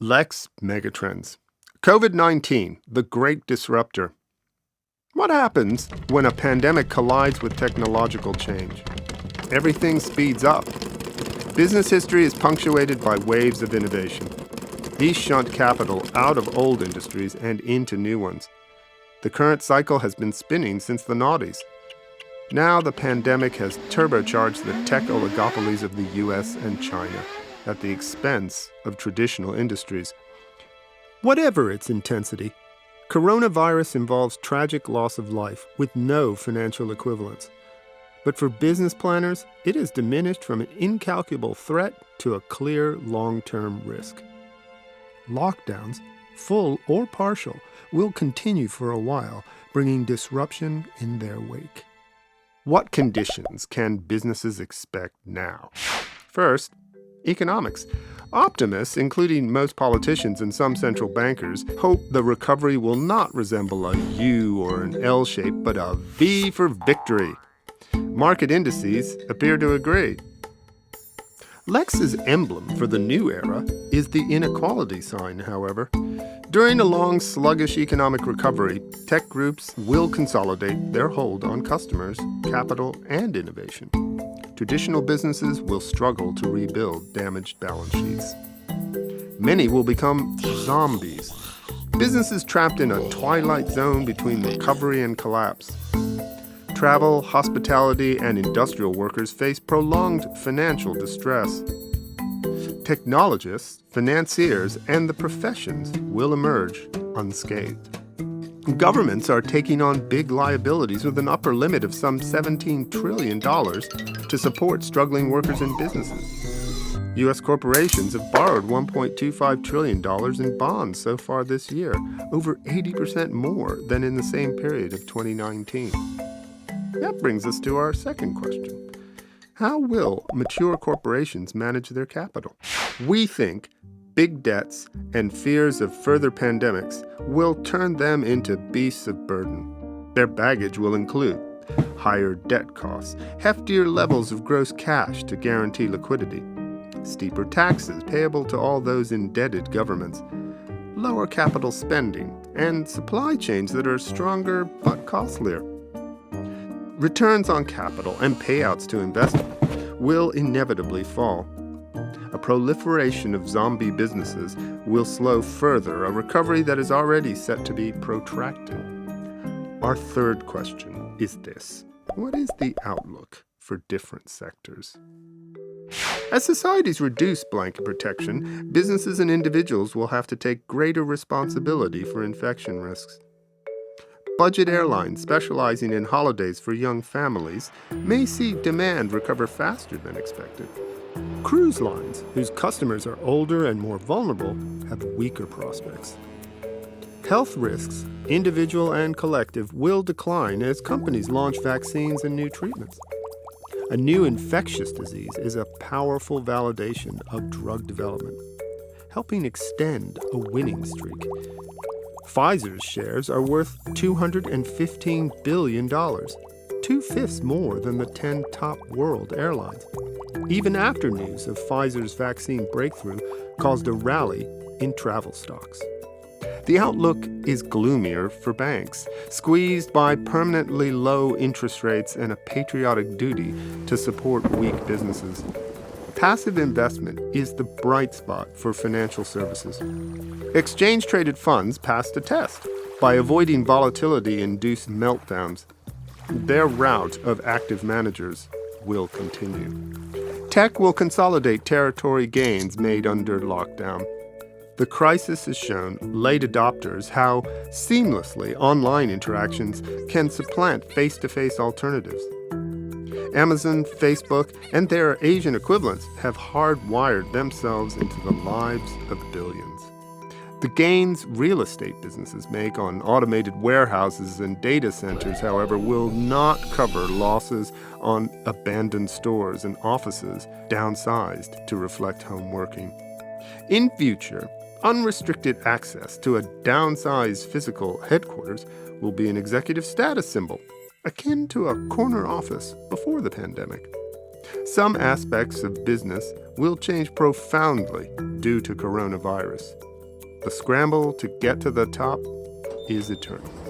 Lex Megatrends. COVID-19, the great disruptor. What happens when a pandemic collides with technological change? Everything speeds up. Business history is punctuated by waves of innovation. These shunt capital out of old industries and into new ones. The current cycle has been spinning since the noughties. Now the pandemic has turbocharged the tech oligopolies of the US and China at the expense of traditional industries. Whatever its intensity, coronavirus involves tragic loss of life with no financial equivalence. But for business planners, it has diminished from an incalculable threat to a clear long-term risk. Lockdowns, full or partial, will continue for a while, bringing disruption in their wake. What conditions can businesses expect now? First, economics. Optimists, including most politicians and some central bankers, hope the recovery will not resemble a U or an L shape, but a V for victory. Market indices appear to agree. Lex's emblem for the new era is the inequality sign, however. During a long, sluggish economic recovery, tech groups will consolidate their hold on customers, capital, and innovation. Traditional businesses will struggle to rebuild damaged balance sheets. Many will become zombies, businesses trapped in a twilight zone between recovery and collapse. Travel, hospitality, and industrial workers face prolonged financial distress. Technologists, financiers, and the professions will emerge unscathed. Governments are taking on big liabilities with an upper limit of some $17 trillion to support struggling workers and businesses. U.S. corporations have borrowed $1.25 trillion in bonds so far this year, over 80% more than in the same period of 2019. That brings us to our second question. How will mature corporations manage their capital? We think big debts and fears of further pandemics will turn them into beasts of burden. Their baggage will include higher debt costs, heftier levels of gross cash to guarantee liquidity, steeper taxes payable to all those indebted governments, lower capital spending, and supply chains that are stronger but costlier. Returns on capital and payouts to investors will inevitably fall. A proliferation of zombie businesses will slow further a recovery that is already set to be protracted. Our third question is this: what is the outlook for different sectors? As societies reduce blanket protection, businesses and individuals will have to take greater responsibility for infection risks. Budget airlines specializing in holidays for young families may see demand recover faster than expected. Cruise lines, whose customers are older and more vulnerable, have weaker prospects. Health risks, individual and collective, will decline as companies launch vaccines and new treatments. A new infectious disease is a powerful validation of drug development, helping extend a winning streak. Pfizer's shares are worth $215 billion, 2/5 more than the 10 top world airlines. Even after news of Pfizer's vaccine breakthrough caused a rally in travel stocks. The outlook is gloomier for banks, squeezed by permanently low interest rates and a patriotic duty to support weak businesses. Passive investment is the bright spot for financial services. Exchange-traded funds passed a test by avoiding volatility-induced meltdowns. Their rout of active managers will continue. Tech will consolidate territory gains made under lockdown. The crisis has shown late adopters how seamlessly online interactions can supplant face-to-face alternatives. Amazon, Facebook, and their Asian equivalents have hardwired themselves into the lives of billions. The gains real estate businesses make on automated warehouses and data centers, however, will not cover losses on abandoned stores and offices downsized to reflect home working. In future, unrestricted access to a downsized physical headquarters will be an executive status symbol, akin to a corner office before the pandemic. Some aspects of business will change profoundly due to coronavirus. The scramble to get to the top is eternal.